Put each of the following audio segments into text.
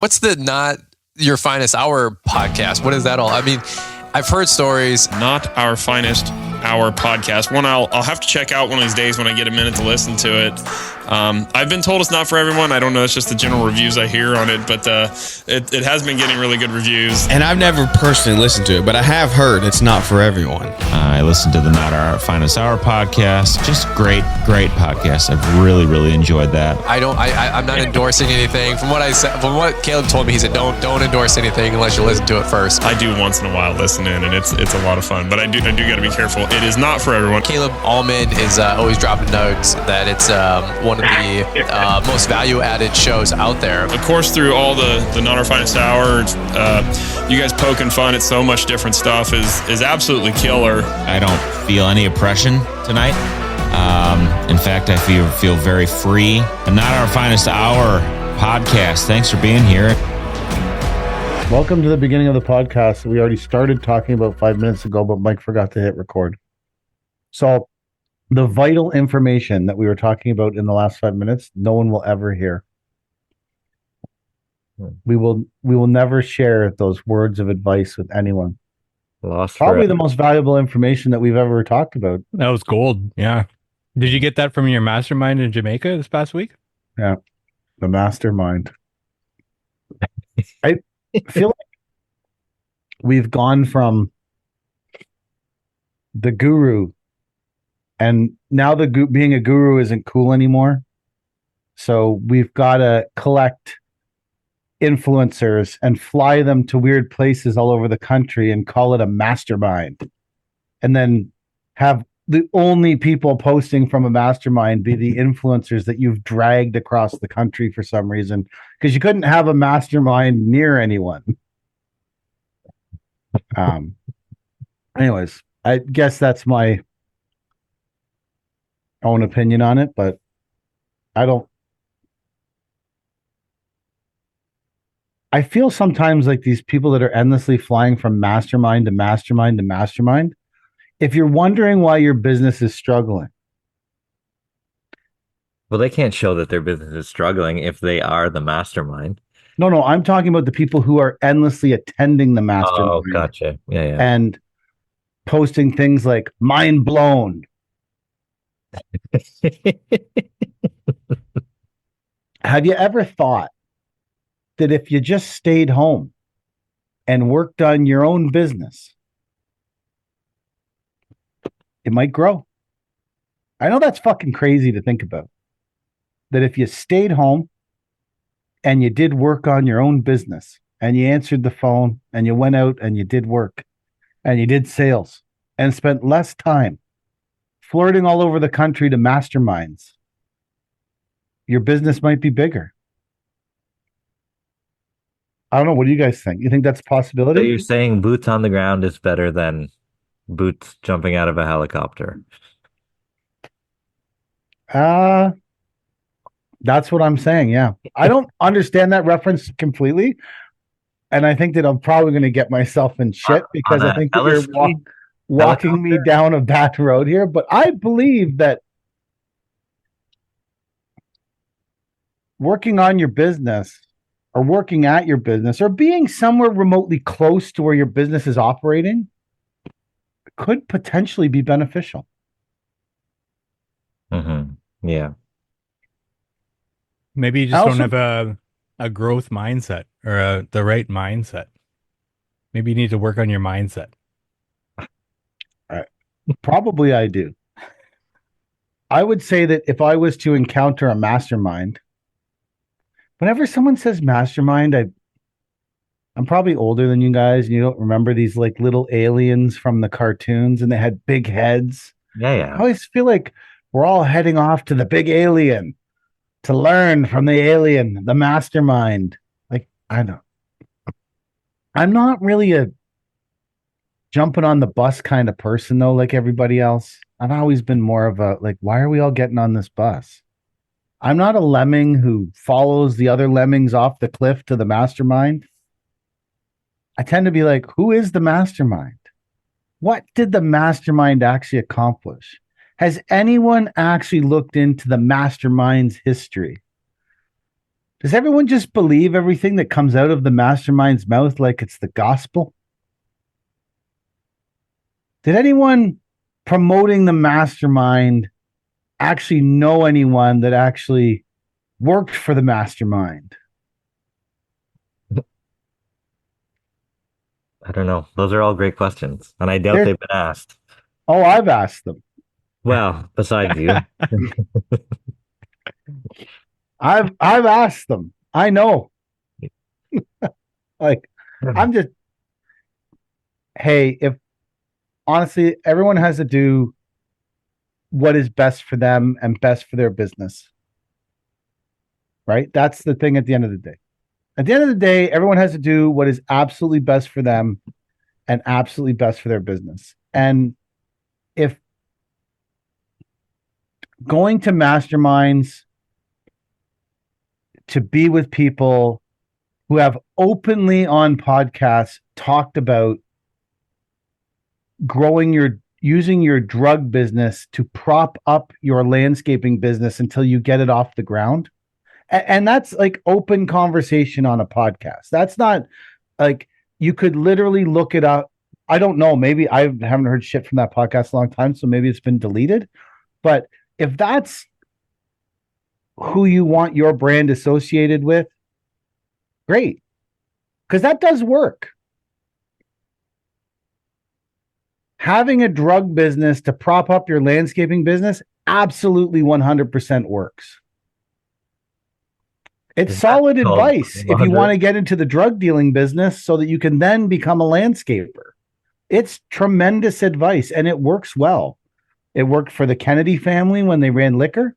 What's the Not Your Finest Hour podcast? What is that all? I mean, I've heard stories. Not Our Finest Hour podcast. One I'll have to check out one of these days when I get a minute to listen to it. I've been told it's not for everyone. I don't know. It's just the general reviews I hear on it, but it has been getting really good reviews. And I've never personally listened to it, but I have heard it's not for everyone. I listened to the Not Our Finest Hour podcast. Just great podcast. I've really enjoyed that. I'm not endorsing anything. From what I said, from what Caleb told me, he said don't endorse anything unless you listen to it first. I do once in a while listen in, and it's a lot of fun. But I do got to be careful. It is not for everyone. Caleb Allman is always dropping notes that it's one of the most value-added shows out there. Of course, through all the Not Our Finest Hour, you guys poking fun at so much different stuff is absolutely killer. I don't feel any oppression tonight. In fact, I feel very free. The Not Our Finest Hour podcast. Thanks for being here. Welcome to the beginning of the podcast. We already started talking about 5 minutes ago, but Mike forgot to hit record. So the vital information that we were talking about in the last 5 minutes, no one will ever hear. We will never share those words of advice with anyone. Probably the most valuable information that we've ever talked about. That was gold. Yeah. Did you get that from your mastermind in Jamaica this past week? Yeah. The mastermind. I feel like we've gone from the guru, and now being a guru isn't cool anymore. So we've got to collect influencers and fly them to weird places all over the country and call it a mastermind. And then have the only people posting from a mastermind be the influencers that you've dragged across the country for some reason, because you couldn't have a mastermind near anyone. Anyways, I guess that's my own opinion on it, but I feel sometimes like these people that are endlessly flying from mastermind to mastermind to mastermind, if you're wondering why your business is struggling. Well, they can't show that their business is struggling if they are the mastermind. No, I'm talking about the people who are endlessly attending the mastermind. Oh, gotcha. Yeah. And posting things like mind blown. Have you ever thought that if you just stayed home and worked on your own business, it might grow? I know that's fucking crazy to think about. That if you stayed home and you did work on your own business and you answered the phone and you went out and you did work and you did sales and spent less time flirting all over the country to masterminds, your business might be bigger. I don't know. What do you guys think? You think that's a possibility? So you're saying boots on the ground is better than boots jumping out of a helicopter? That's what I'm saying. Yeah. I don't understand that reference completely. And I think that I'm probably going to get myself in shit because I think that you're walking me down a bad road here. But I believe that working on your business or working at your business or being somewhere remotely close to where your business is operating could potentially be beneficial. Mm-hmm. Yeah. Maybe you just don't have a growth mindset or the right mindset. Maybe you need to work on your mindset. Probably I do. I would say that if I was to encounter a mastermind, whenever someone says mastermind, I'm probably older than you guys, and you don't remember these like little aliens from the cartoons, and they had big heads. Yeah. I always feel like we're all heading off to the big alien to learn from the alien, the mastermind. Like, I'm not really a jumping on the bus kind of person though, like everybody else. I've always been more of a, like, why are we all getting on this bus? I'm not a lemming who follows the other lemmings off the cliff to the mastermind. I tend to be like, who is the mastermind? What did the mastermind actually accomplish? Has anyone actually looked into the mastermind's history? Does everyone just believe everything that comes out of the mastermind's mouth like it's the gospel? Did anyone promoting the mastermind actually know anyone that actually worked for the mastermind? I don't know. Those are all great questions, and I doubt they've been asked. Oh, I've asked them. Well, besides you. I've asked them. I know. Like, I'm just, hey, if honestly, everyone has to do what is best for them and best for their business. Right? That's the thing at the end of the day. At the end of the day, everyone has to do what is absolutely best for them and absolutely best for their business. And if going to masterminds to be with people who have openly on podcasts talked about using your drug business to prop up your landscaping business until you get it off the ground. And that's like open conversation on a podcast. That's not like, you could literally look it up. I don't know. Maybe I haven't heard shit from that podcast in a long time, so maybe it's been deleted. But if that's who you want your brand associated with, great. Because that does work. Having a drug business to prop up your landscaping business absolutely 100% works. It's solid advice if you want to get into the drug dealing business so that you can then become a landscaper. It's tremendous advice, and it works well. It worked for the Kennedy family when they ran liquor.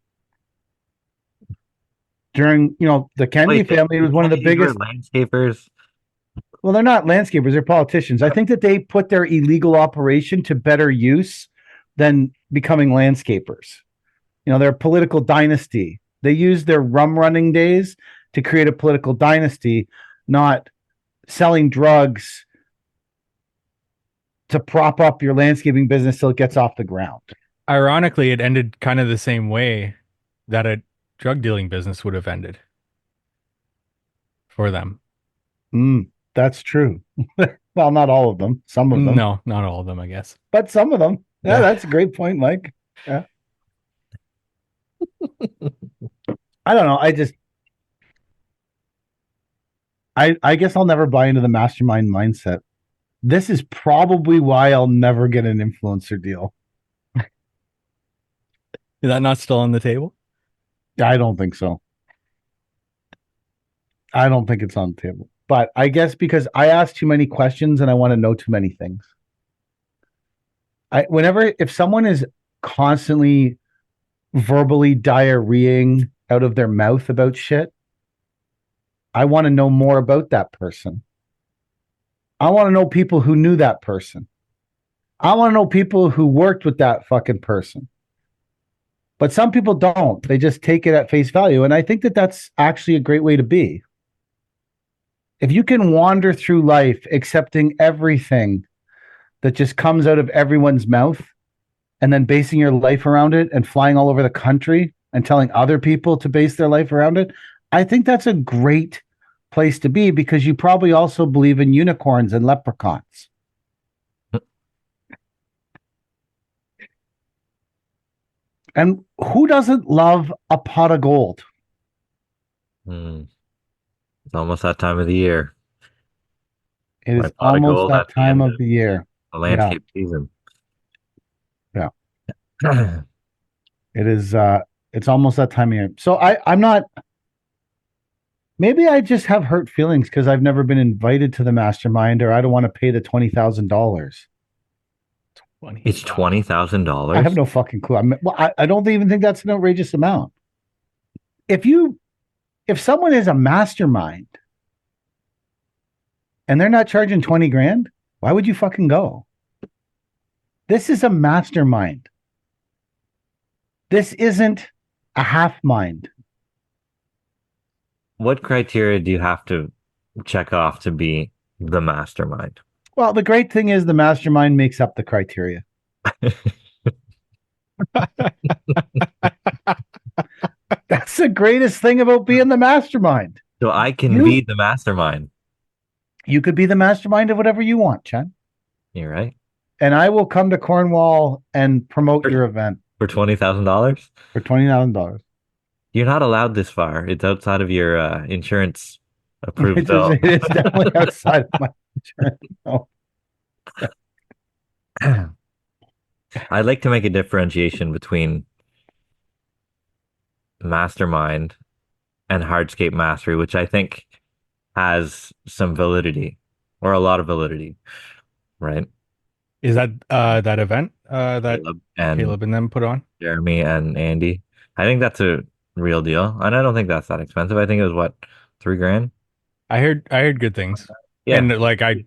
During, the Kennedy family was one of the biggest landscapers. Well, they're not landscapers, they're politicians. I think that they put their illegal operation to better use than becoming landscapers. They're a political dynasty. They used their rum running days to create a political dynasty, not selling drugs to prop up your landscaping business till it gets off the ground. Ironically, it ended kind of the same way that a drug dealing business would have ended for them. That's true. Well, not all of them. Some of them. No, not all of them, I guess. But some of them. Yeah, that's a great point, Mike. Yeah. I don't know. I guess I'll never buy into the mastermind mindset. This is probably why I'll never get an influencer deal. Is that not still on the table? I don't think so. I don't think it's on the table. But I guess because I ask too many questions and I want to know too many things. If someone is constantly verbally diarrheaing out of their mouth about shit, I want to know more about that person. I want to know people who knew that person. I want to know people who worked with that fucking person. But some people don't. They just take it at face value. And I think that that's actually a great way to be. If you can wander through life accepting everything that just comes out of everyone's mouth and then basing your life around it and flying all over the country and telling other people to base their life around it, I think that's a great place to be, because you probably also believe in unicorns and leprechauns. And who doesn't love a pot of gold? It's almost that time of the year. It is almost that time of the year. The landscape season. Yeah. It is it's almost that time of year. So I'm not, maybe I just have hurt feelings because I've never been invited to the mastermind, or I don't want to pay the $20,000. It's $20,000. I have no fucking clue. I don't even think that's an outrageous amount. If someone is a mastermind and they're not charging 20 grand, why would you fucking go? This is a mastermind. This isn't a half mind. What criteria do you have to check off to be the mastermind? Well, the great thing is the mastermind makes up the criteria. That's the greatest thing about being the mastermind. So I can You be the mastermind. you could be the mastermind of whatever you want, Chen. You're right. And I will come to Cornwall and promote For, your event for $20,000. for $20,000. You're not allowed this far. It's outside of your insurance approved bill. It is definitely outside of my insurance. Oh, I'd like to make a differentiation between mastermind and hardscape mastery, which I think has some validity or a lot of validity, right? Is that that event that Caleb and Caleb and them put on? Jeremy and Andy. I think that's a real deal. And I don't think that's that expensive. I think it was what, 3 grand? I heard good things. Yeah. And like I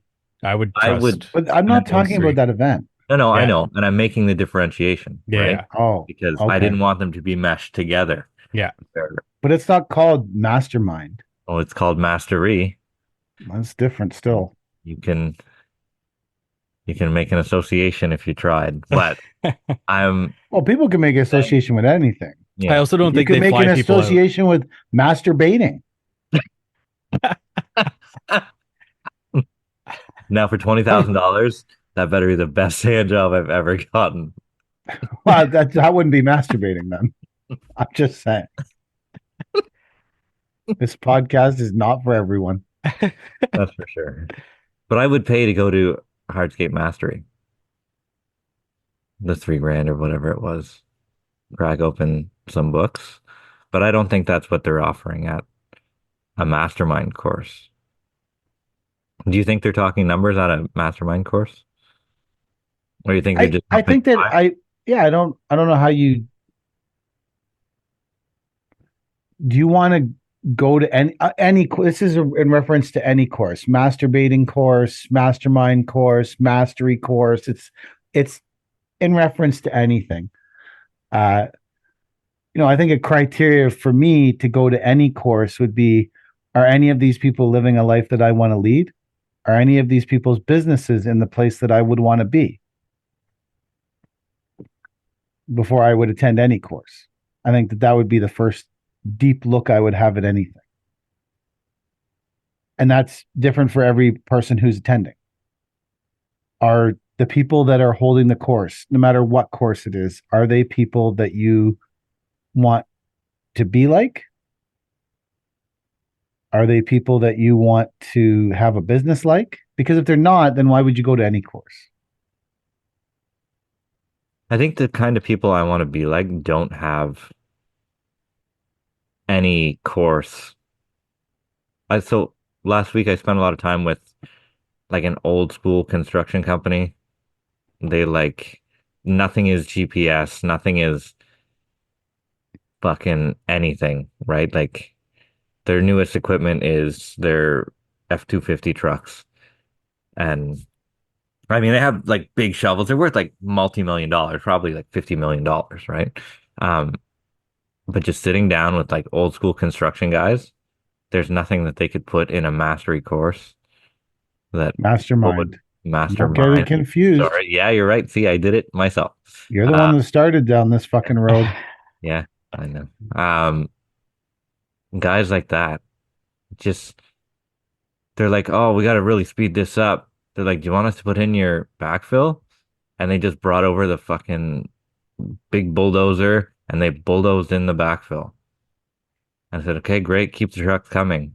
would I would, trust. but I'm and not I talking about that event. no, I Yeah. know. And I'm making the differentiation, right? Yeah. Oh, Because I okay. didn't want them to be meshed together. Yeah. But it's not called mastermind. Oh, it's called mastery. That's different still. You can make an association if you tried. But I'm Well, people can make association with anything. I yeah. also don't You think can they make fly an people out. association with masturbating. Now for $20,000, that better be the best hand job I've ever gotten. Well, that wouldn't be masturbating then. I'm just saying. This podcast is not for everyone. That's for sure. But I would pay to go to Hardscape Mastery. The 3 grand or whatever it was. Crack open some books. But I don't think that's what they're offering at a mastermind course. Do you think they're talking numbers at a mastermind course? Or you think they're just I think that I don't know how you do you want to go to any this is in reference to any course, masturbating course, mastermind course, mastery course. It's in reference to anything. I think a criteria for me to go to any course would be, are any of these people living a life that I want to lead? Are any of these people's businesses in the place that I would want to be before I would attend any course? I think that would be the first deep look I would have at anything. And that's different for every person who's attending. Are the people that are holding the course, no matter what course it is, are they people that you want to be like? Are they people that you want to have a business like? Because if they're not, then why would you go to any course? I think the kind of people I want to be like don't have any course. So last week I spent a lot of time with like an old school construction company. They like nothing is GPS, nothing is fucking anything, right? Like their newest equipment is their F-250 trucks. And I mean, they have like big shovels. They're worth like multi-million dollars, probably like $50 million, right? But just sitting down with like old school construction guys, there's nothing that they could put in a mastery course that Mastermind. mastermind. Don't get it confused. Sorry. Yeah, you're right. See, I did it myself. You're the one that started down this fucking road. Yeah, I know. Guys like that, just they're like, oh, we got to really speed this up. They're like, do you want us to put in your backfill? And they just brought over the fucking big bulldozer and they bulldozed in the backfill. And I said, okay, great. Keep the trucks coming.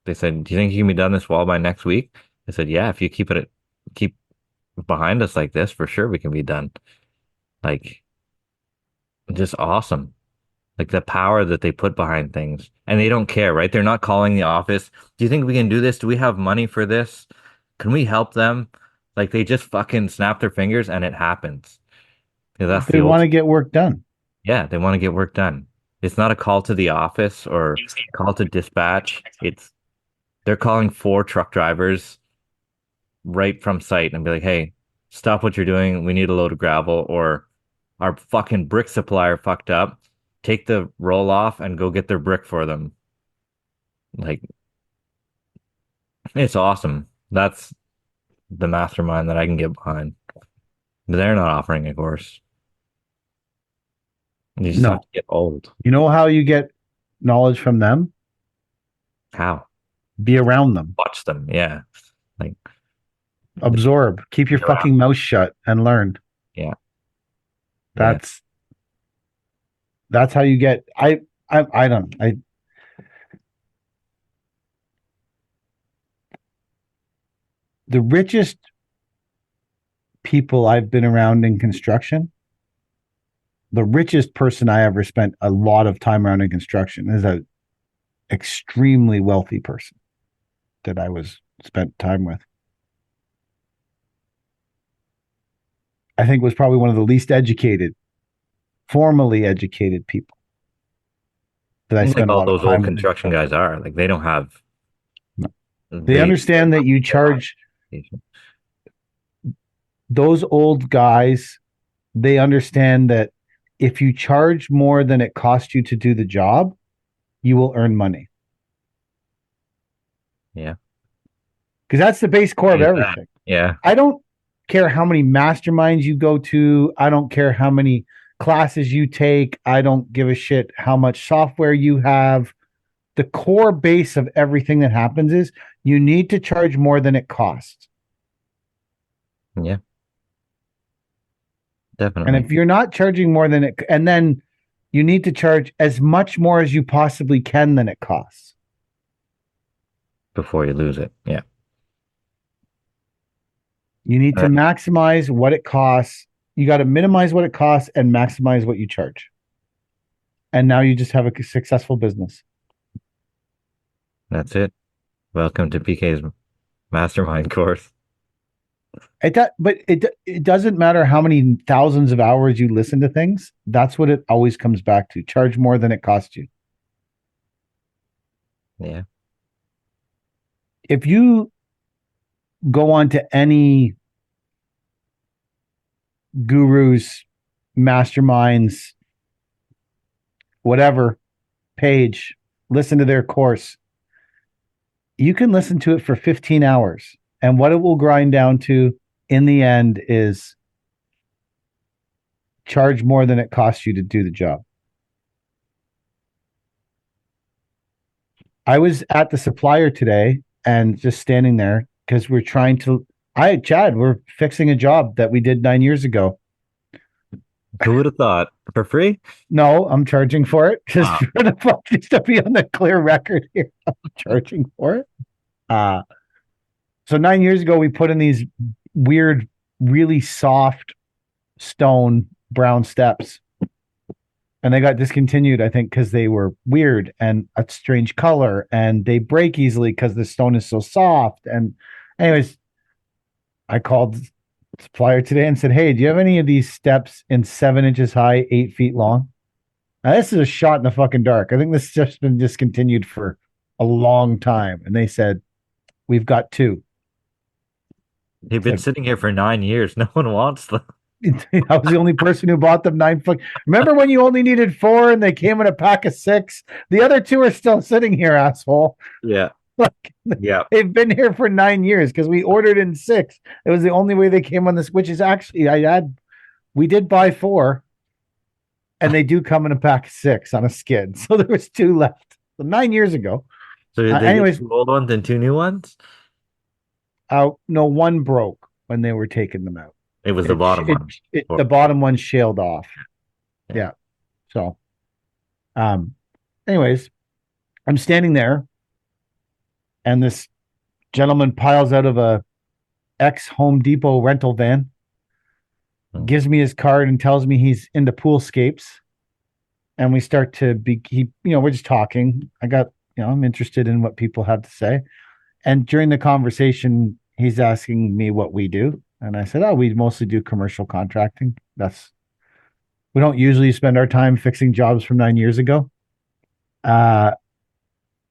They said, do you think you can be done this wall by next week? I said, yeah, if you keep behind us like this, for sure we can be done. Like, just awesome. Like the power that they put behind things. And they don't care, right? They're not calling the office. Do you think we can do this? Do we have money for this? Can we help them? Like they just fucking snap their fingers and it happens. That's They want to get work done. Yeah, they want to get work done. It's not a call to the office or call to dispatch. They're calling 4 truck drivers right from site and be like, hey, stop what you're doing. We need a load of gravel, or our fucking brick supplier fucked up. Take the roll off and go get their brick for them. Like, it's awesome. That's the mastermind that I can get behind. But they're not offering a course. You just No. have to get old. You know how you get knowledge from them? How? Be around them. Watch them. Yeah. Like, Absorb. Keep your Be around. fucking mouth shut and learn. yeah. That's how you get. I don't. The richest people I've been around in construction, the richest person I ever spent a lot of time around in construction is a extremely wealthy person that I was spent time with. I think was probably one of the least educated, formally educated people that I Like spent a all lot of those time old with. construction guys are. Like, they don't have. No. They understand that you charge those old guys. They understand that if you charge more than it costs you to do the job, you will earn money. Yeah. Because that's the base core of everything. Yeah. I don't care how many masterminds you go to. I don't care how many classes you take. I don't give a shit how much software you have. The core base of everything that happens is you need to charge more than it costs. Yeah. And Definitely. if you're not charging more than it, and then you need to charge as much more as you possibly can than it costs. Before you lose it. Yeah. You need to maximize what it costs. You got to minimize what it costs and maximize what you charge. And now you just have a successful business. That's it. Welcome to PK's mastermind course. But it doesn't matter how many thousands of hours you listen to things. That's what it always comes back to. Charge more than it costs you. Yeah. If you go on to any gurus, masterminds, whatever page, listen to their course, you can listen to it for 15 hours. And what it will grind down to in the end is charge more than it costs you to do the job. I was at the supplier today and just standing there because we're trying to. Chad, we're fixing a job that we did 9 years ago. Who would have thought? For free? No, I'm charging for it. Just for the fuck, just to be on the clear record here. I'm charging for it. So 9 years ago, we put in these weird, really soft stone brown steps. And they got discontinued, I think, because they were weird and a strange color, and they break easily because the stone is so soft. And anyways, I called the supplier today and said, "Hey, do you have any of these steps in 7 inches high, 8 feet long?" Now, this is a shot in the fucking dark. I think this has just been discontinued for a long time. And they said, "We've got 2." They've been sitting here for 9 years. No one wants them. I was the only person who bought them 9 foot. Remember when you only needed 4 and they came in a pack of 6? The other 2 are still sitting here, asshole. Yeah. Like, Yeah. they've been here for 9 years because we ordered in 6. It was the only way they came on this, which is actually, we did buy 4 and they do come in a pack of 6 on a skid. So there was 2 left. So 9 years ago. So did they anyways, get 2 old ones and 2 new ones? No, 1 broke when they were taking them out. It was the bottom one. The bottom one shaled off. Yeah. So, anyways, I'm standing there and this gentleman piles out of a ex Home Depot rental van, gives me his card and tells me he's into poolscapes. And we start to we're just talking. I'm interested in what people have to say. And during the conversation, he's asking me what we do. And I said, we mostly do commercial contracting. We don't usually spend our time fixing jobs from 9 years ago. But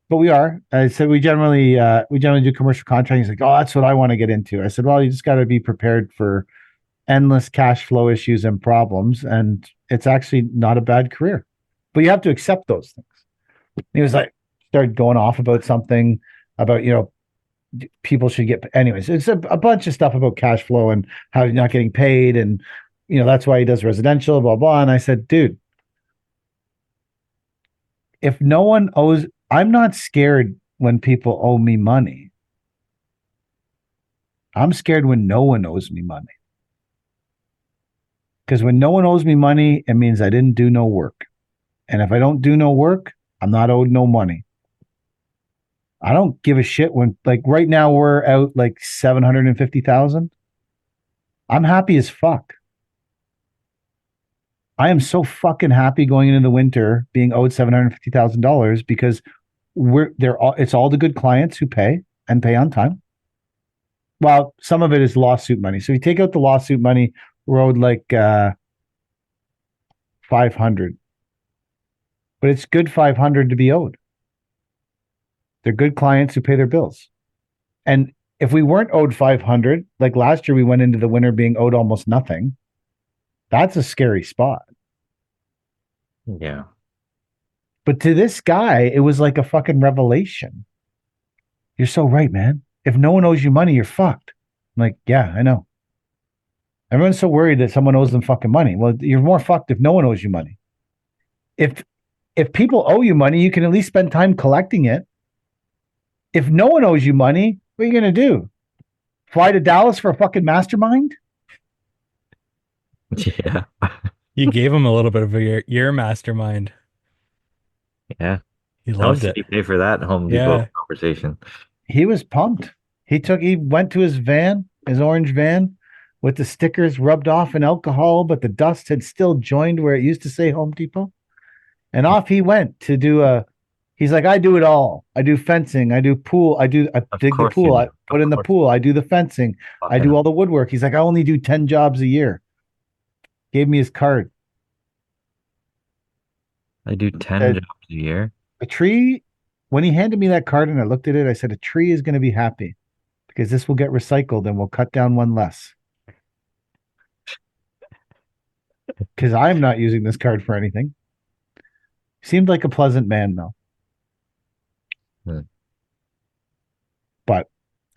we are. I said, we generally do commercial contracting. He's like, "Oh, that's what I want to get into." I said, "Well, you just got to be prepared for endless cash flow issues and problems. And it's actually not a bad career, but you have to accept those things." And he was like, started going off about something about, people should get, anyways, it's a bunch of stuff about cash flow and how you're not getting paid. And, that's why he does residential, blah, blah. And I said, "Dude, if no one owes, I'm not scared when people owe me money. I'm scared when no one owes me money. Because when no one owes me money, it means I didn't do no work. And if I don't do no work, I'm not owed no money. I don't give a shit when, like, right now we're out like 750,000. I'm happy as fuck. I am so fucking happy going into the winter being owed $750,000 because it's all the good clients who pay and pay on time. Well, some of it is lawsuit money. So if you take out the lawsuit money, we're owed like 500. But it's good 500 to be owed. They're good clients who pay their bills. And if we weren't owed 500, like last year we went into the winter being owed almost nothing. That's a scary spot. Yeah. But to this guy, it was like a fucking revelation. You're so right, man. If no one owes you money, you're fucked. I'm like, yeah, I know. Everyone's so worried that someone owes them fucking money. Well, you're more fucked if no one owes you money. If people owe you money, you can at least spend time collecting it. If no one owes you money, what are you gonna do? Fly to Dallas for a fucking mastermind? Yeah. You gave him a little bit of your mastermind. Yeah. He How much loved did it. you pay for that Home Depot Yeah. conversation? He was pumped. He went to his van, his orange van, with the stickers rubbed off in alcohol, but the dust had still joined where it used to say Home Depot. And off he went to he's like, I do it all. I do fencing. I do pool. I dig the course pool. you do. I put in the course. pool. I do the fencing. I do all the woodwork. He's like, I only do 10 jobs a year. Gave me his card. I do 10 Said, jobs a year. a tree, when he handed me that card and I looked at it, I said, a tree is going to be happy because this will get recycled and we'll cut down one less. Because I'm not using this card for anything. Seemed like a pleasant man, though. Hmm. But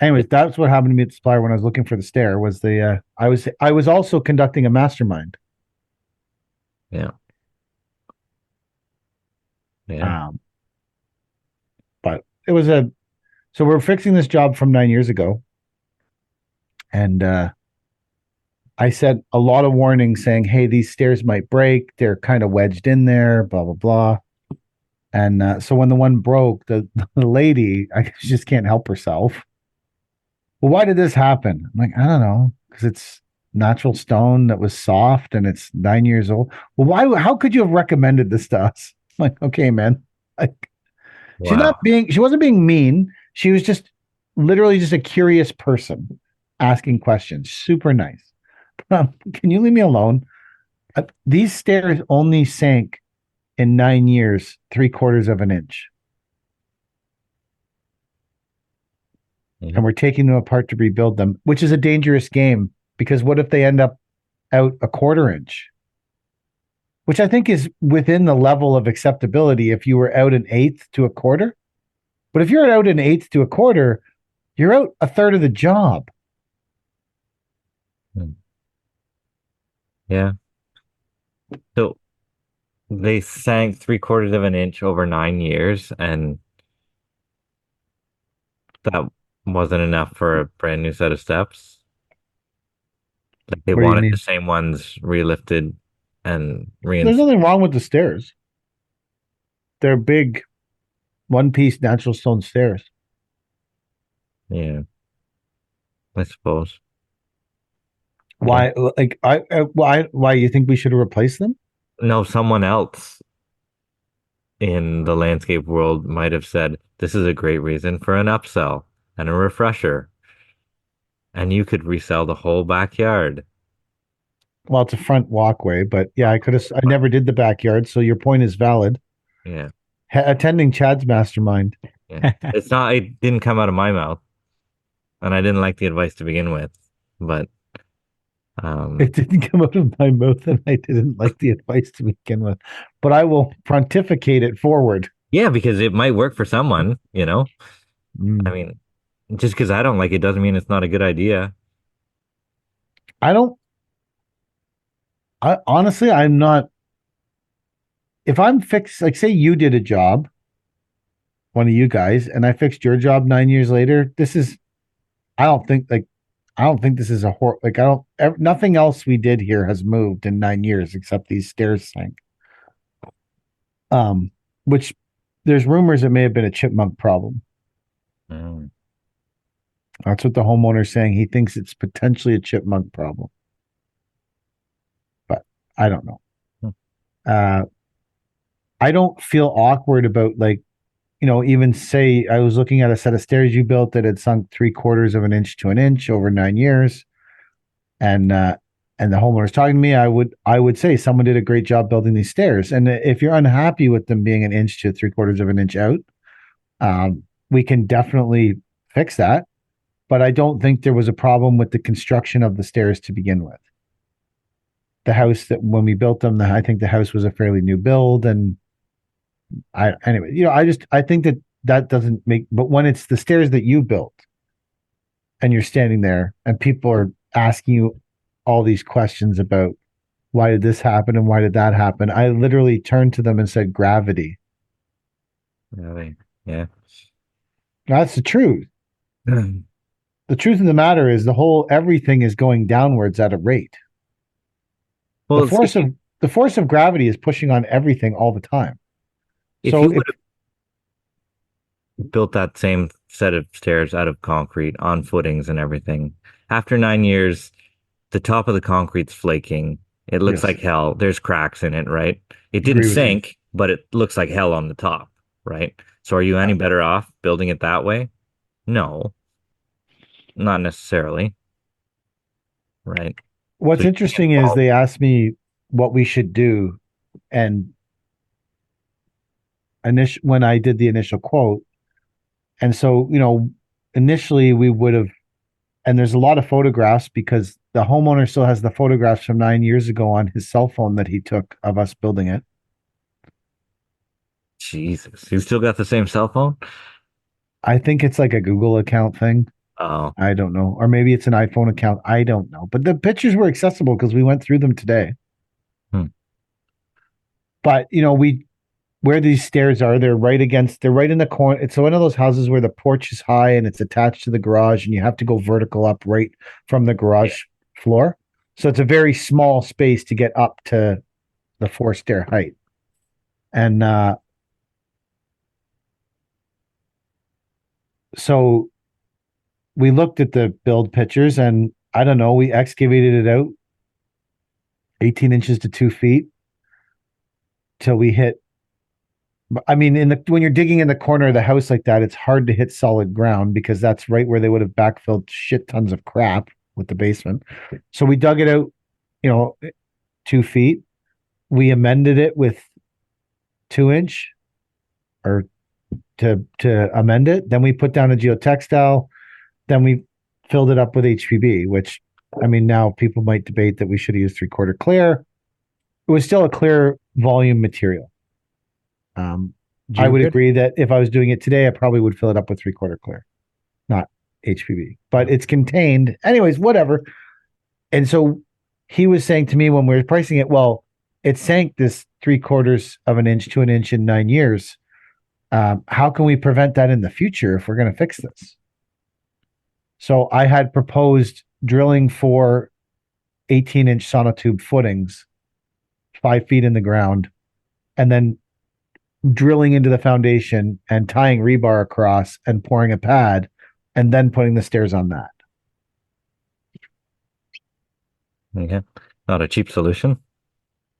anyways, that's what happened to me at the supplier when I was looking for the stair. Was I was also conducting a mastermind. Yeah. Yeah. But it was so we're fixing this job from 9 years ago, and I said a lot of warnings saying, "Hey, these stairs might break. They're kind of wedged in there." Blah blah blah. And so when the one broke, the lady, she just can't help herself. Well, why did this happen? I'm like, I don't know, because it's natural stone that was soft and it's 9 years old. Well, why? How could you have recommended this to us? I'm like, okay, man. Like, Wow. she wasn't being mean. She was just literally just a curious person asking questions. Super nice. Can you leave me alone? These stairs only sank in 9 years, 3/4 of an inch. Mhm. And we're taking them apart to rebuild them, which is a dangerous game because what if they end up out a 1/4 inch? Which I think is within the level of acceptability if you were out an eighth to a quarter. But if you're out an eighth to a quarter, you're out a third of the job. Yeah. So they sank 3/4 of an inch over 9 years, and that wasn't enough for a brand new set of steps. Like they What do you wanted mean? the same ones relifted and There's reinstalled. nothing wrong with the stairs. They're big, one-piece natural stone stairs. Yeah, I suppose. Why? Like, why you think we should replace them? No, someone else in the landscape world might have said, this is a great reason for an upsell and a refresher. And you could resell the whole backyard. Well, it's a front walkway, but yeah, I never did the backyard, so your point is valid. Yeah. Attending Chad's mastermind. Yeah. It didn't come out of my mouth. And I didn't like the advice to begin with. But It didn't come out of my mouth, and I didn't like the advice to begin with. But I will pontificate it forward. yeah, because it might work for someone, you know? I Mm. mean, just because I don't like it doesn't mean it's not a good idea. I don't. I honestly, I'm not. if I'm fixed, like say you did a job, one of you guys, and I fixed your job 9 years later, I don't think like, I don't think this is like, nothing else we did here has moved in 9 years except these stairs sank. Which there's rumors it may have been a chipmunk problem. Mm. That's what the homeowner's saying. He thinks it's potentially a chipmunk problem, but I don't know. Hmm. I don't feel awkward about like, even say I was looking at a set of stairs you built that had sunk 3/4 of an inch to an inch over 9 years, and the homeowner's talking to me. I would say someone did a great job building these stairs, and if you're unhappy with them being an inch to 3/4 of an inch out, we can definitely fix that. But I don't think there was a problem with the construction of the stairs to begin with. The house that when we built them, I think the house was a fairly new build, and anyway, I think that doesn't make. But when it's the stairs that you built, and you're standing there, and people are asking you all these questions about why did this happen and why did that happen, I literally turned to them and said, "Gravity." Really? Yeah. That's the truth. The truth of the matter is everything is going downwards at a rate. Well, The force of gravity is pushing on everything all the time. if So you would have built that same set of stairs out of concrete on footings and everything, after 9 years, the top of the concrete's flaking. It looks Yes. like hell. There's cracks in it, right? It Agree didn't with you. sink, but it looks like hell on the top, right? So are you any better off building it that way? No, not necessarily, right? What's So interesting is they asked me what we should do, and when I did the initial quote, and so initially we would have, and there's a lot of photographs because the homeowner still has the photographs from 9 years ago on his cell phone that he took of us building it. Jesus, you still got the same cell phone? I think it's like a Google account thing. Oh, I don't know, or maybe it's an iPhone account. I don't know, but the pictures were accessible because we went through them today. But where these stairs are, they're right in the corner. It's one of those houses where the porch is high and it's attached to the garage, and you have to go vertical up right from the garage floor. So it's a very small space to get up to the 4-stair height. And so we looked at the build pictures, and I don't know, we excavated it out 18 inches to 2 feet till we hit. I mean, when you're digging in the corner of the house like that, it's hard to hit solid ground because that's right where they would have backfilled shit tons of crap with the basement. So we dug it out, 2 feet. We amended it with 2-inch, or to amend it. Then we put down a geotextile. Then we filled it up with HPB, which, I mean, now people might debate that we should have used 3/4 clear. It was still a clear volume material. I would agree that if I was doing it today, I probably would fill it up with 3/4 clear, not HPV, but it's contained. Anyways, whatever. And so he was saying to me when we were pricing it, well, it sank this 3/4 of an inch to an inch in 9 years. How can we prevent that in the future if we're going to fix this? So I had proposed drilling 4 18-inch sonotube footings, 5 feet in the ground, and then drilling into the foundation and tying rebar across and pouring a pad and then putting the stairs on that. yeah. Not a cheap solution.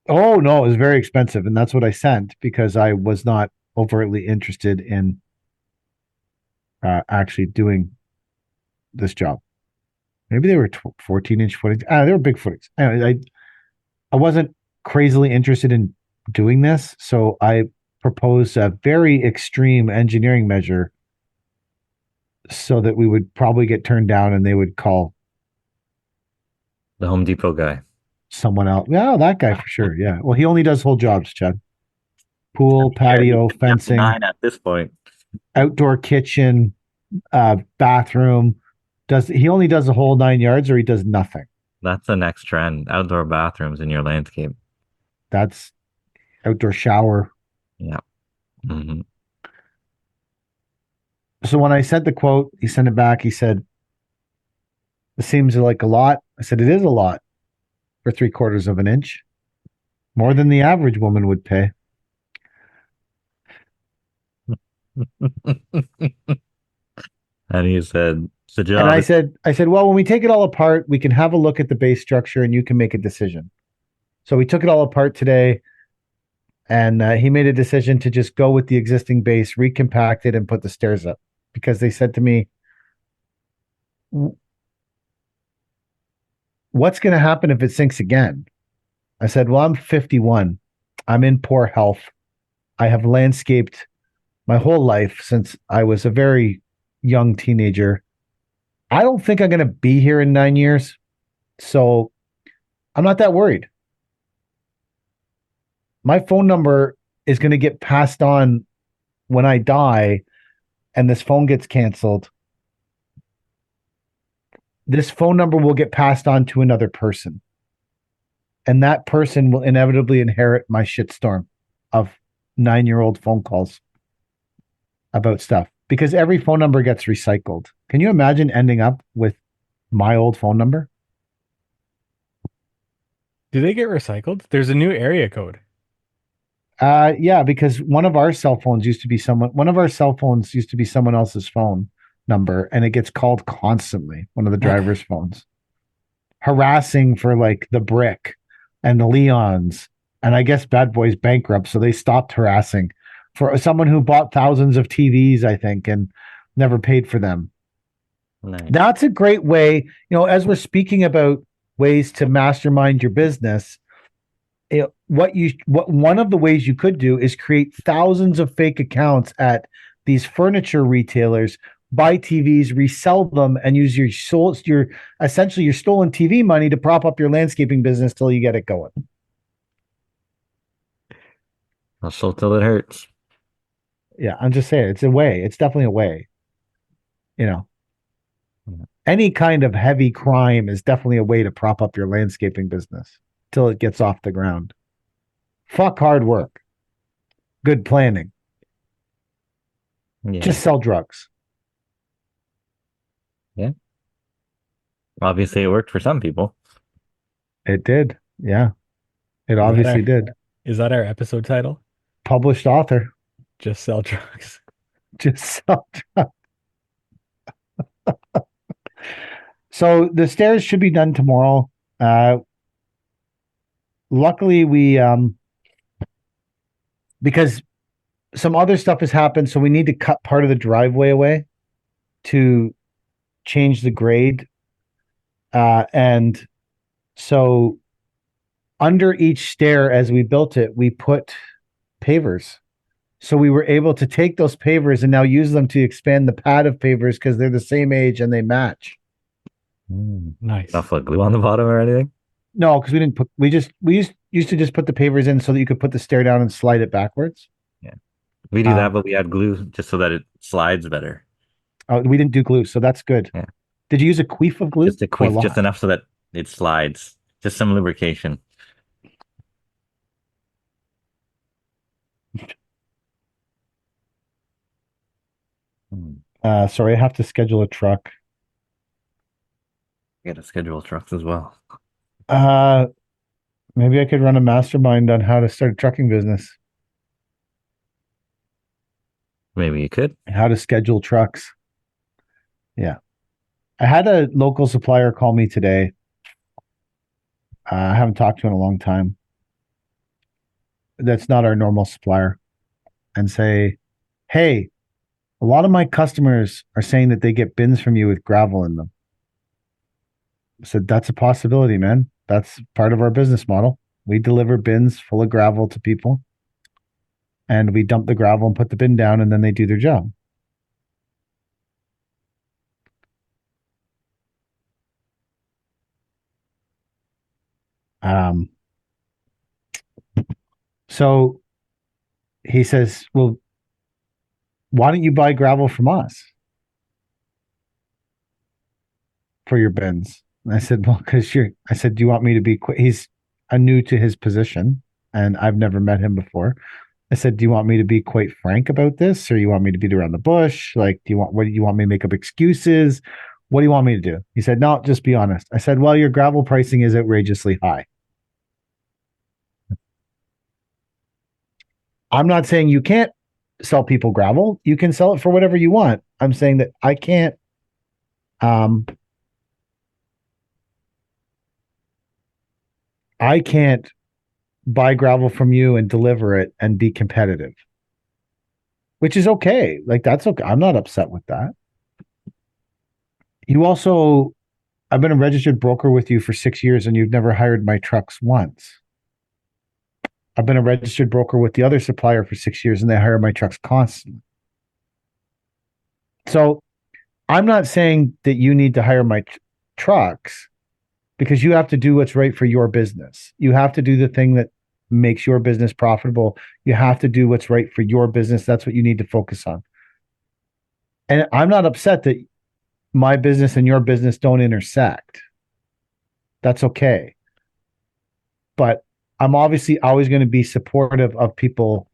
Oh, no, it was very expensive. And that's what I sent because I was not overtly interested in actually doing this job. Maybe they were 14-inch footings. They were big footings. Anyway, I wasn't crazily interested in doing this. So I proposed a very extreme engineering measure so that we would probably get turned down and they would call The Home Depot guy. someone else. Yeah, that guy for sure. Yeah. Well, he only does whole jobs, Chad. Pool, patio, fencing, 9 at this point. outdoor kitchen, bathroom. He only does the whole 9 yards, or he does nothing? That's the next trend. Outdoor bathrooms in your landscape. That's outdoor shower. Yeah. Hmm. So when I sent the quote, he sent it back. He said, "It seems like a lot." I said, "It is a lot for 3/4 of an inch, more than the average woman would pay." And he said, "It's a And job." I said, "Well, when we take it all apart, we can have a look at the base structure and you can make a decision." So we took it all apart today, and he made a decision to just go with the existing base, recompact it, and put the stairs up because they said to me, "What's going to happen if it sinks again?" I said, "Well, I'm 51. I'm in poor health. I have landscaped my whole life since I was a very young teenager. I don't think I'm going to be here in 9 years. So I'm not that worried. My phone number is going to get passed on when I die and this phone gets canceled. This phone number will get passed on to another person. And that person will inevitably inherit my shitstorm of 9-year-old phone calls about stuff because every phone number gets recycled. Can you imagine ending up with my old phone number? Do they get recycled? There's a new area code. Yeah, because one of our cell phones used to be someone else's phone number, and it gets called constantly. One of the driver's phones, harassing for like the Brick and the Leons, and I guess Bad Boy's bankrupt, so they stopped harassing for someone who bought thousands of TVs, I think, and never paid for them. Nice. That's a great way, as we're speaking about ways to mastermind your business. What one of the ways you could do is create thousands of fake accounts at these furniture retailers, buy TVs, resell them, and use your essentially your stolen TV money to prop up your landscaping business till you get it going. Hustle till it hurts. Yeah, I'm just saying it's a way. It's definitely a way. Any kind of heavy crime is definitely a way to prop up your landscaping business till it gets off the ground. Fuck hard work. Good planning. Yeah. Just sell drugs. Yeah. Obviously, it worked for some people. It did. Yeah. It that obviously our- did. Is that our episode title? Published author. Just sell drugs. Just sell drugs. So the stairs should be done tomorrow. Luckily we because some other stuff has happened, so we need to cut part of the driveway away to change the grade. And so under each stair as we built it, we put pavers. So we were able to take those pavers and now use them to expand the pad of pavers because they're the same age and they match. Nice. Not put glue on the bottom or anything. No, because we used to just put the pavers in so that you could put the stair down and slide it backwards. Yeah. We do that, but we add glue just so that it slides better. Oh, we didn't do glue, so that's good. Yeah. Did you use a queef of glue? Just a queef, Or just enough so that it slides. Just some lubrication. Sorry, I have to schedule a truck. You gotta schedule trucks as well. Maybe I could run a mastermind on how to start a trucking business, Maybe you could. how to schedule trucks. Yeah. I had a local supplier call me today. I haven't talked to him in a long time. That's not our normal supplier. And say, hey, a lot of my customers are saying that they get bins from you with gravel in them. I said, that's a possibility, man. That's part of our business model. We deliver bins full of gravel to people, and we dump the gravel and put the bin down, and then they do their job. So he says, well, why don't you buy gravel from us for your bins? And I said, well, because I said, do you want me to be quick? He's new to his position. and I've never met him before. I said, "Do you want me to be quite frank about this, or you want me to beat around the bush? Like, do you want me to make up excuses? What do you want me to do?" He said, "No, just be honest." I said, "Well, your gravel pricing is outrageously high." I'm not saying you can't sell people gravel. You can sell it for whatever you want. I'm saying that um, I can't buy gravel from you and deliver it and be competitive, which is okay. Like, that's okay. I'm not upset with that. You also, I've been a registered broker with you for 6 years and you've never hired my trucks once. I've been a registered broker with the other supplier for 6 years and they hire my trucks constantly. So I'm not saying that you need to hire my trucks, because you have to do what's right for your business. You have to do the thing that makes your business profitable. You have to do what's right for your business. That's what you need to focus on. And I'm not upset that my business and your business don't intersect. That's okay. But I'm obviously always going to be supportive of people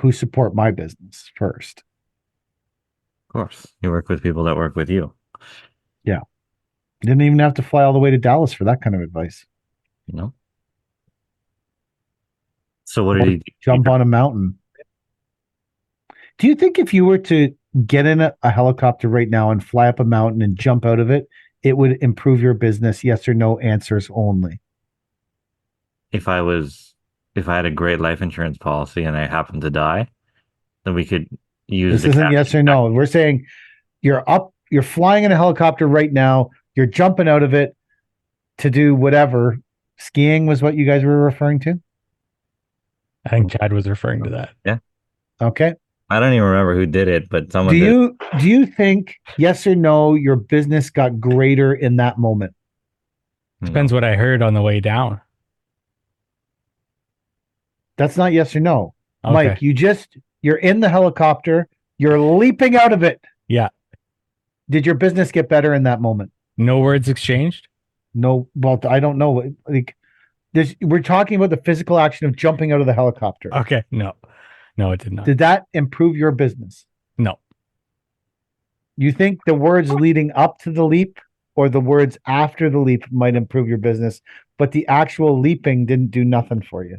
who support my business first. Of course, you work with people that work with you. Yeah. Didn't even have to fly all the way to Dallas for that kind of advice. You know. So what did he do? Jump on a mountain. Do you think if you were to get in a helicopter right now and fly up a mountain and jump out of it, it would improve your business? Yes or no answers only. If I had a great life insurance policy and I happened to die, then we could use This isn't yes or no. We're saying you're flying in a helicopter right now, you're jumping out of it to do whatever. Skiing was what you guys were referring to? I think Chad was referring to that. Yeah. Okay. I don't even remember who did it, but someone do you think yes or no your business got greater in that moment? Depends what I heard on the way down. That's not yes or no. Okay. Mike, you're in the helicopter, you're leaping out of it. Yeah. Did your business get better in that moment? No words exchanged? No. Well, I don't know. Like, we're talking about the physical action of jumping out of the helicopter. Okay. No, it did not. Did that improve your business? No. You think the words leading up to the leap or the words after the leap might improve your business, but the actual leaping didn't do nothing for you?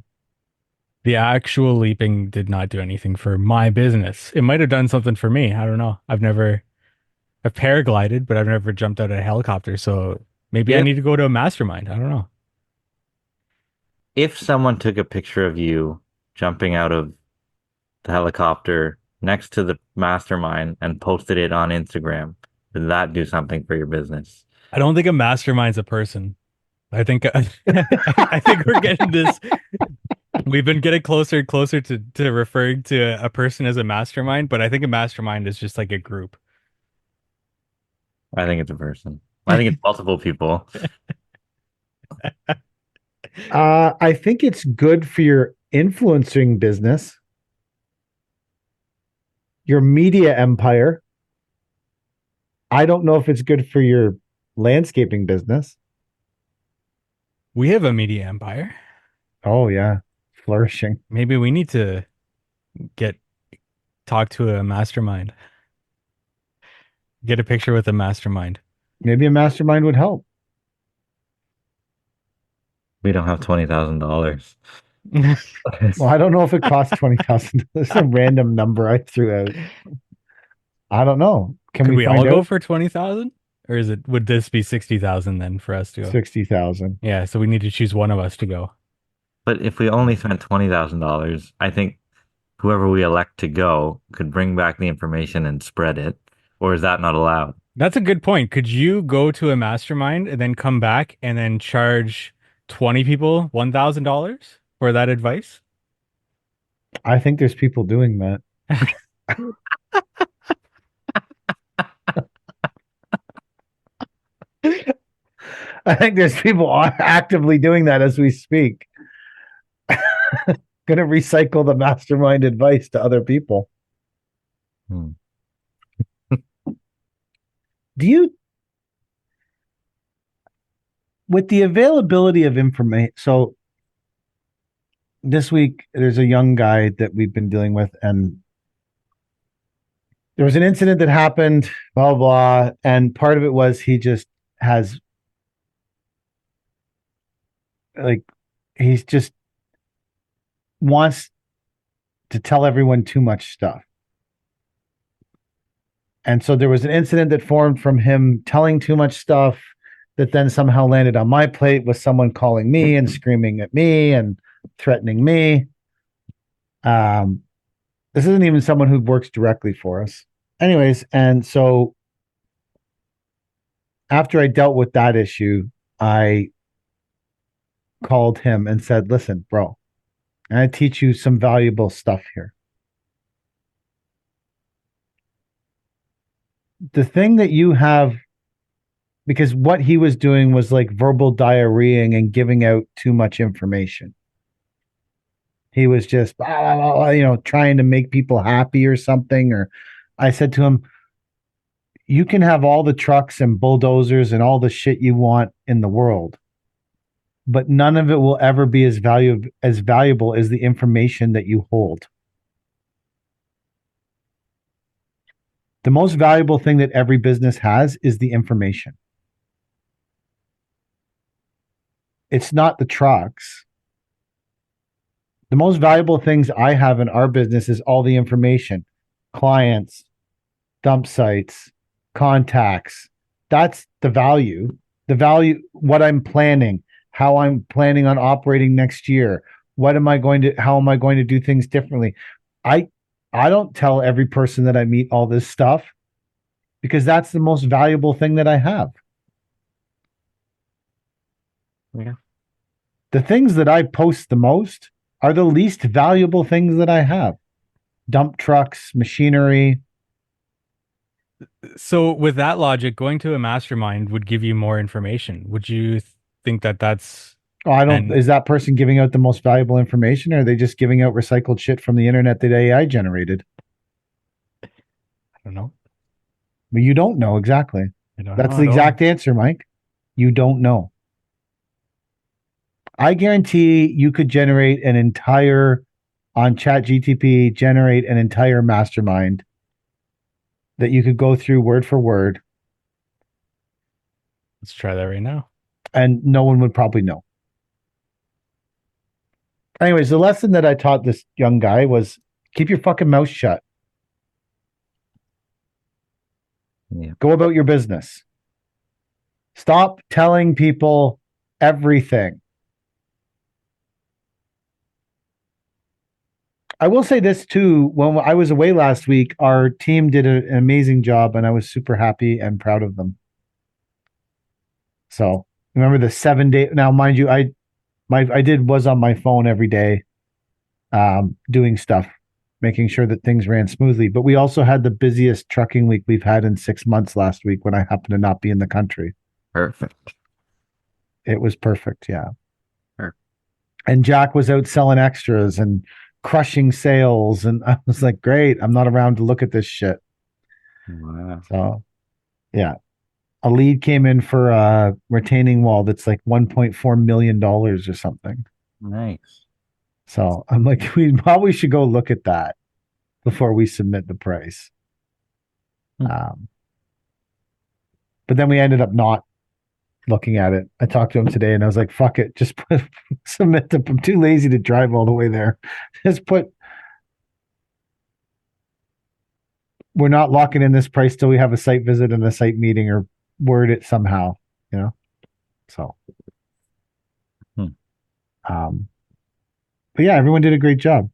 The actual leaping did not do anything for my business. It might have done something for me. I don't know. I've paraglided, but I've never jumped out of a helicopter. So maybe I need to go to a mastermind. I don't know. If someone took a picture of you jumping out of the helicopter next to the mastermind and posted it on Instagram, would that do something for your business? I don't think a mastermind's a person. I think I think we're getting this. We've been getting closer and closer to referring to a person as a mastermind, but I think a mastermind is just like a group. I think it's a person. I think it's multiple people. I think it's good for your influencing business, your media empire. I don't know if it's good for your landscaping business. We have a media empire. Oh, yeah. Flourishing. Maybe we need to talk to a mastermind. Get a picture with a mastermind. Maybe a mastermind would help. We don't have $20,000. Well, I don't know if it costs $20,000. This is a random number I threw out. I don't know. Could we all go for 20,000? Or would this be 60,000 then for us to go? 60,000. Yeah, so we need to choose one of us to go. But if we only spent $20,000, I think whoever we elect to go could bring back the information and spread it. Or is that not allowed? That's a good point. Could you go to a mastermind and then come back and then charge 20 people $1,000 for that advice? I think there's people doing that. I think there's people actively doing that as we speak. Going to recycle the mastermind advice to other people. With the availability of information, so this week there's a young guy that we've been dealing with, and there was an incident that happened, blah, blah, and part of it was he just has, like, he's just wants to tell everyone too much stuff. And so there was an incident that formed from him telling too much stuff that then somehow landed on my plate with someone calling me and screaming at me and threatening me. This isn't even someone who works directly for us. Anyways, and so after I dealt with that issue, I called him and said, listen, bro, I teach you some valuable stuff here. The thing that you have, because what he was doing was like verbal diarrheaing and giving out too much information. He was just, trying to make people happy or something. Or I said to him, you can have all the trucks and bulldozers and all the shit you want in the world, but none of it will ever be as valuable as the information that you hold. The most valuable thing that every business has is the information. It's not the trucks. The most valuable things I have in our business is all the information, clients, dump sites, contacts. That's the value. The value, what I'm planning, how I'm planning on operating next year. How am I going to do things differently? I don't tell every person that I meet all this stuff because that's the most valuable thing that I have. Yeah. The things that I post the most are the least valuable things that I have. Dump trucks, machinery. So with that logic, going to a mastermind would give you more information. Would you think that that's... Oh, is that person giving out the most valuable information, or are they just giving out recycled shit from the internet that AI generated? I don't know. But you don't know exactly. That's the at all. exact answer, Mike. You don't know. I guarantee you could generate an entire, on ChatGTP, generate an entire mastermind that you could go through word for word, Let's try that right now. and no one would probably know. Anyways, the lesson that I taught this young guy was keep your fucking mouth shut. Yeah. Go about your business. Stop telling people everything. I will say this too. When I was away last week, our team did an amazing job, and I was super happy and proud of them. So remember the 7 day. Now, mind you, was on my phone every day, doing stuff, making sure that things ran smoothly. But we also had the busiest trucking week we've had in 6 months last week when I happened to not be in the country. Perfect. It was perfect, yeah. Sure. And Jack was out selling extras and crushing sales, and I was like, great, I'm not around to look at this shit. Wow. So yeah, a lead came in for a retaining wall that's like $1.4 million or something. Nice. So I'm like, we probably should go look at that before we submit the price. But then we ended up not looking at it. I talked to him today and I was like, fuck it, just submit the, I'm too lazy to drive all the way there. We're not locking in this price till we have a site visit and a site meeting, or word it somehow, so. But yeah, everyone did a great job.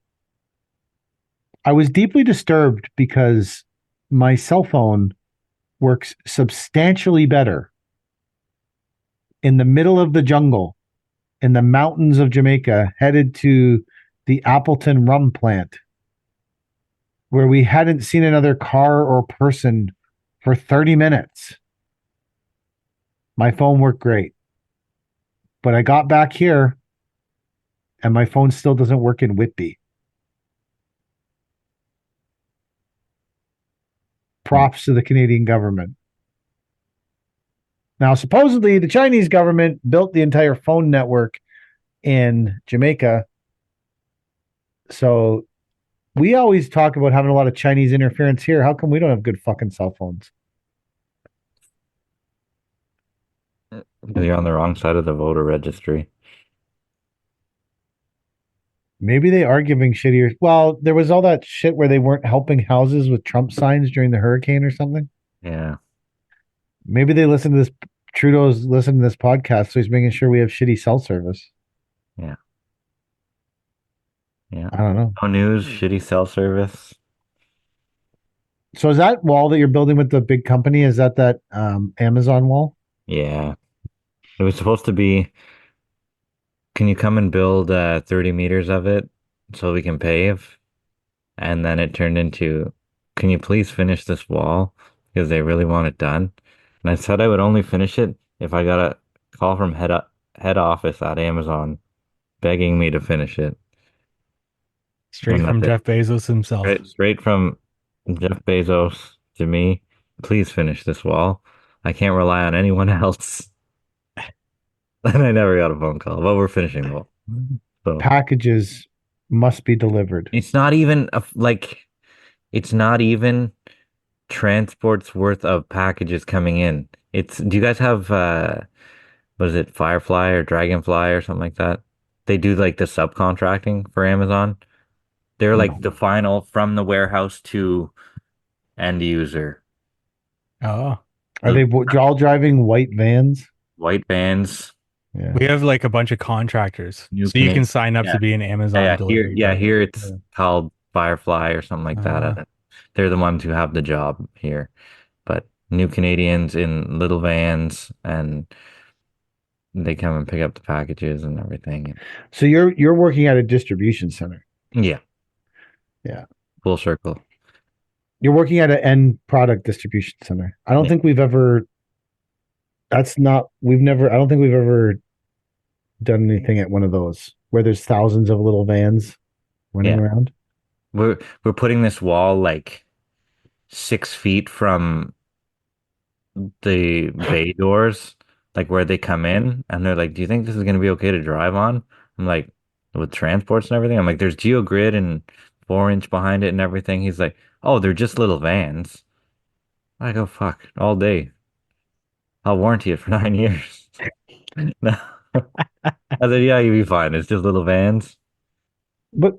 I was deeply disturbed because my cell phone works substantially better in the middle of the jungle, in the mountains of Jamaica, headed to the Appleton rum plant, where we hadn't seen another car or person for 30 minutes. My phone worked great. But I got back here, and my phone still doesn't work in Whitby. Props to the Canadian government. Now, supposedly, the Chinese government built the entire phone network in Jamaica So we always talk about having a lot of Chinese interference here. How come we don't have good fucking cell phones? Because you're on the wrong side of the voter registry. Maybe they are giving shittier. Well, there was all that shit where they weren't helping houses with Trump signs during the hurricane or something. Yeah. Maybe they listen to this. Trudeau's listening to this podcast, so he's making sure we have shitty cell service. Yeah. Yeah. I don't know. No news, shitty cell service. So is that wall that you're building with the big company? Is that Amazon wall? Yeah. It was supposed to be, can you come and build 30 meters of it so we can pave? And then it turned into, can you please finish this wall? Because they really want it done. And I said I would only finish it if I got a call from head office at Amazon begging me to finish it. Straight And from that's it. Jeff Bezos himself. Straight from Jeff Bezos to me. Please finish this wall. I can't rely on anyone else. And I never got a phone call, but we're finishing the wall. So Packages must be delivered. it's not even it's not even transport's worth of packages coming in. Do you guys have what is it, Firefly or Dragonfly or something like that? They do like the subcontracting for Amazon. They're like the final from the warehouse to end user. Oh, Are they all driving white vans? White vans. Yeah. we have like a bunch of contractors, New so you can Canadian- sign up yeah. to be an Amazon Yeah, delivery driver. here it's called Firefly or something like that. They're the ones who have the job here. But new Canadians in little vans, and they come and pick up the packages and everything. So you're working at a distribution center. Yeah. Yeah. Full circle. You're working at an end product distribution center. I don't Yeah. think we've ever. I don't think we've ever done anything at one of those where there's thousands of little vans running Yeah. around. We're putting this wall like 6 feet from the bay doors, like where they come in, and they're like, "Do you think this is going to be okay to drive on?" I'm like, "With transports and everything." I'm like, "There's GeoGrid and 4 inch behind it and everything." He's like, "Oh, they're just little vans." I go, "Fuck, all day. I'll warranty it for 9 years." No. I said, "Yeah, you'll be fine. It's just little vans." But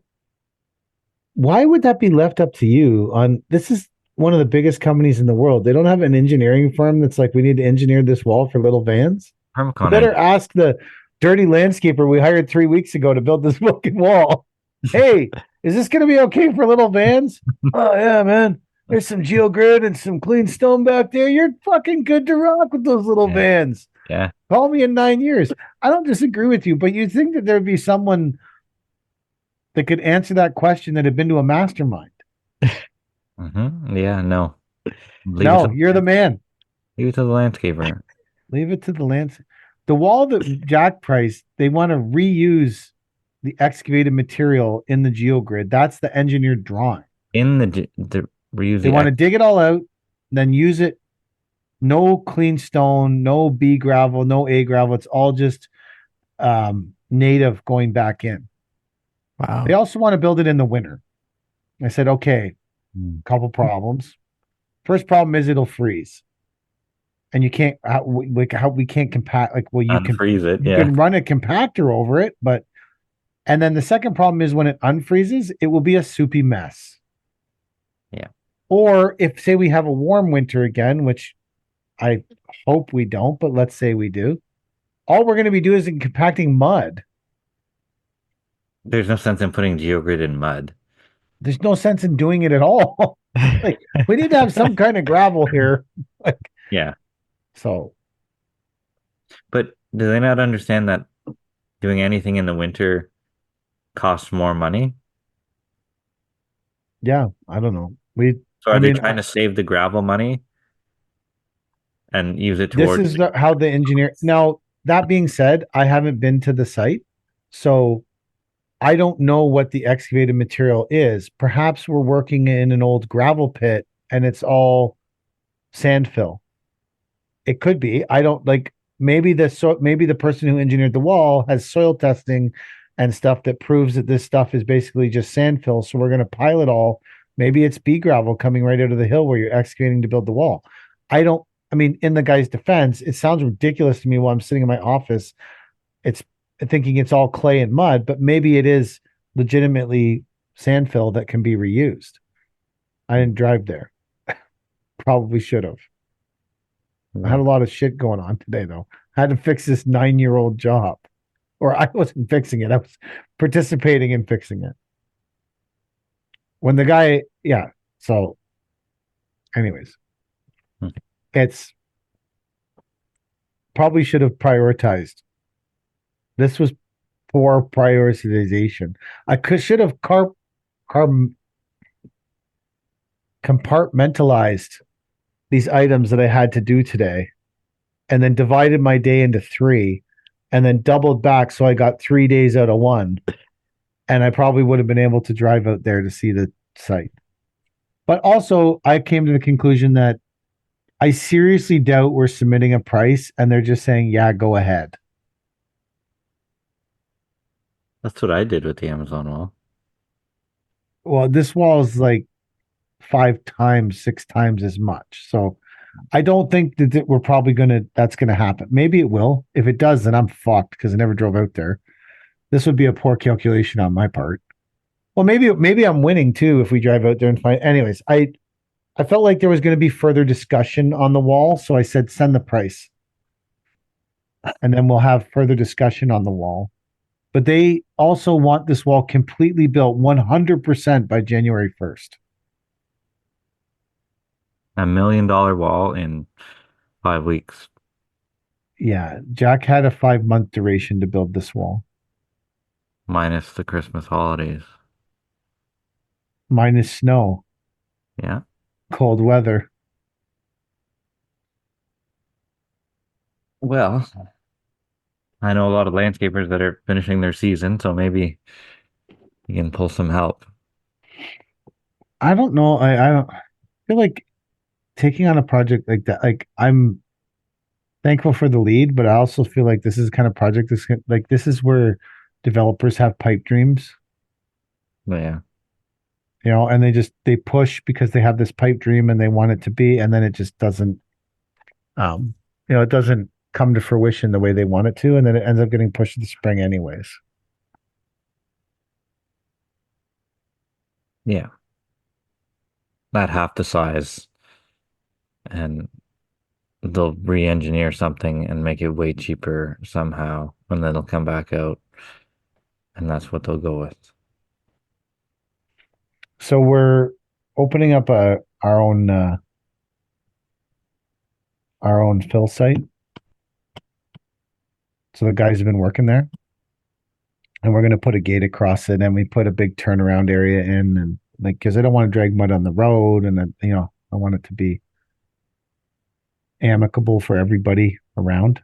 why would that be left up to you? This is one of the biggest companies in the world. They don't have an engineering firm that's like, we need to engineer this wall for little vans. You Permacon. better ask the dirty landscaper we hired 3 weeks ago to build this fucking wall. Hey, is this going to be okay for little vans? Oh yeah, man. There's some GeoGrid and some clean stone back there. You're fucking good to rock with those little Yeah. vans. Yeah. Call me in 9 years. I don't disagree with you, but you'd think that there'd be someone that could answer that question that had been to a mastermind. Yeah, no. Leave it No, to- you're the man. Leave it to the landscaper. Leave it to the lands. The wall that Jack priced, they want to reuse the excavated material in the geogrid. That's the engineered drawing. In the reuse They want to dig it all out, then use it. No clean stone, no B gravel, no A gravel. It's all just native going back in. Wow. They also want to build it in the winter. I said, okay, couple problems. First problem is it'll freeze, and you can't we can't compact you can unfreeze it. you Yeah. can run a compactor over it, but and then the second problem is when it unfreezes, it will be a soupy mess. Yeah. Or if say we have a warm winter again, which I hope we don't, but let's say we do, all we're going to be doing is compacting mud. There's no sense in putting GeoGrid in mud. There's no sense in doing it at all. Like, we need to have some kind of gravel here. Yeah. So But do they not understand that doing anything in the winter costs more money? yeah, I don't know. So are I they mean, trying to save the gravel money and use it this towards is how the engineer. Now, that being said, I haven't been to the site, so I don't know what the excavated material is. Perhaps we're working in an old gravel pit and it's all sand fill. It could be. I don't like maybe the person who engineered the wall has soil testing and stuff that proves that this stuff is basically just sand fill. So we're going to pile it all. Maybe it's B gravel coming right out of the hill where you're excavating to build the wall. I mean, in the guy's defense, it sounds ridiculous to me while I'm sitting in my office. It's thinking it's all clay and mud, but maybe it is legitimately sand fill that can be reused. I didn't drive there. Probably should have. I had a lot of shit going on today, though. I had to fix this 9-year-old job. Or I wasn't fixing it. I was participating in fixing it. When the guy, yeah. So, anyways, it's probably should have prioritized. This was poor prioritization. Should have compartmentalized these items that I had to do today, and then divided my day into 3, and then doubled back so I got 3 days out of 1. And I probably would have been able to drive out there to see the site. But also, I came to the conclusion that I seriously doubt we're submitting a price and they're just saying, yeah, go ahead. That's what I did with the Amazon wall. Well, this wall is like 5 times, 6 times as much. So I don't think that we're probably that's going to happen. Maybe it will. If it does, then I'm fucked because I never drove out there. This would be a poor calculation on my part. Well, maybe I'm winning too if we drive out there and find. Anyways, I felt like there was going to be further discussion on the wall, so I said send the price, and then we'll have further discussion on the wall. But they also want this wall completely built 100% by January 1st. $1 million wall in 5 weeks. Yeah, Jack had a 5-month duration to build this wall, Minus the Christmas holidays. minus snow, Yeah. cold weather. Well, I know a lot of landscapers that are finishing their season, so maybe you can pull some help. I don't know. I don't feel like taking on a project like that. Like, I'm thankful for the lead, but I also feel like this is kind of project this is where developers have pipe dreams, But yeah. and they push because they have this pipe dream and they want it to be, and then it just doesn't it doesn't come to fruition the way they want it to, and then it ends up getting pushed to the spring anyways. Yeah. Not half the size. And they'll re-engineer something and make it way cheaper somehow, and then it'll come back out. And that's what they'll go with. So we're opening up our own fill site. So the guys have been working there, and we're going to put a gate across it, and we put a big turnaround area in, and like, because I don't want to drag mud on the road, and then, I want it to be amicable for everybody around.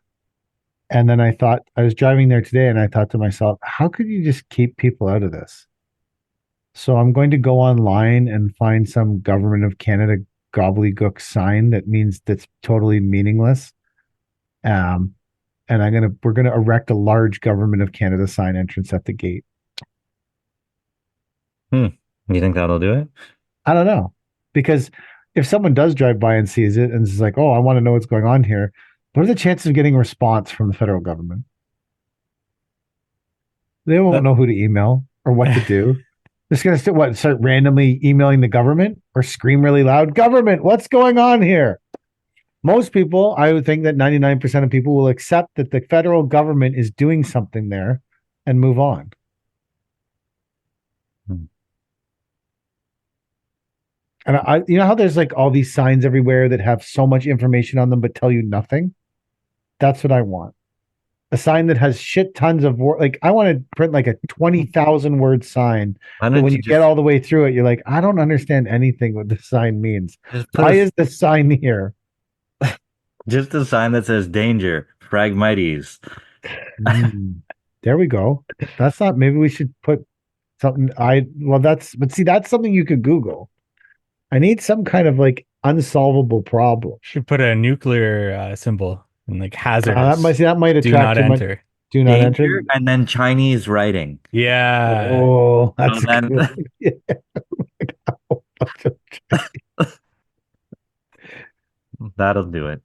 And then I was driving there today, and I thought to myself, how could you just keep people out of this? So I'm going to go online and find some Government of Canada gobbledygook sign that's totally meaningless. And we're gonna erect a large Government of Canada sign entrance at the gate. You think that'll do it? I don't know, because if someone does drive by and sees it and is like, "Oh, I want to know what's going on here," what are the chances of getting a response from the federal government? They won't know who to email or what to do. They're just gonna start randomly emailing the government or scream really loud, "Government, what's going on here?" Most people, I would think that 99% of people will accept that the federal government is doing something there and move on. And you know how there's like all these signs everywhere that have so much information on them but tell you nothing? That's what I want. A sign that has shit tons of words. Like, I want to print like a 20,000 word sign. But when you get all the way through it, you're like, I don't understand anything what this sign means. Why is this sign here? Just a sign that says danger, Phragmites. There we go. That's not, maybe we should put something. But see, that's something you could Google. I need some kind of like unsolvable problem. Should put a nuclear symbol and like hazardous. That might Do attract not enter. Do not enter. danger, and then Chinese writing. Yeah. Oh, that's So then- good. That'll do it.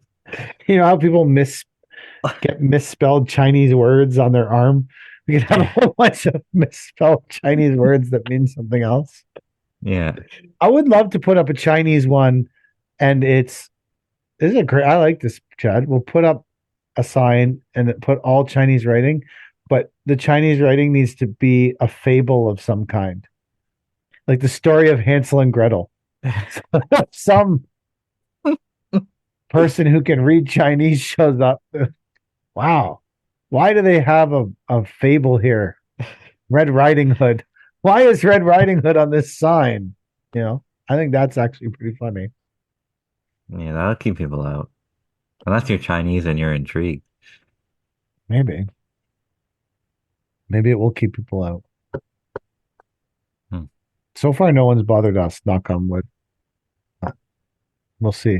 You know how people get misspelled Chinese words on their arm? We could have a whole bunch of misspelled Chinese words that mean something else. Yeah. I would love to put up a Chinese one, and this is a great. I like this, Chad. We'll put up a sign and put all Chinese writing, but the Chinese writing needs to be a fable of some kind, like the story of Hansel and Gretel. Some person who can read Chinese shows up. Wow. Why do they have a fable here? Red Riding Hood. Why is Red Riding Hood on this sign? You know, I think that's actually pretty funny. Yeah, that'll keep people out. Unless you're Chinese and you're intrigued. Maybe. Maybe it will keep people out. Hmm. So far, no one's bothered us, knock on wood. We'll see.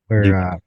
We're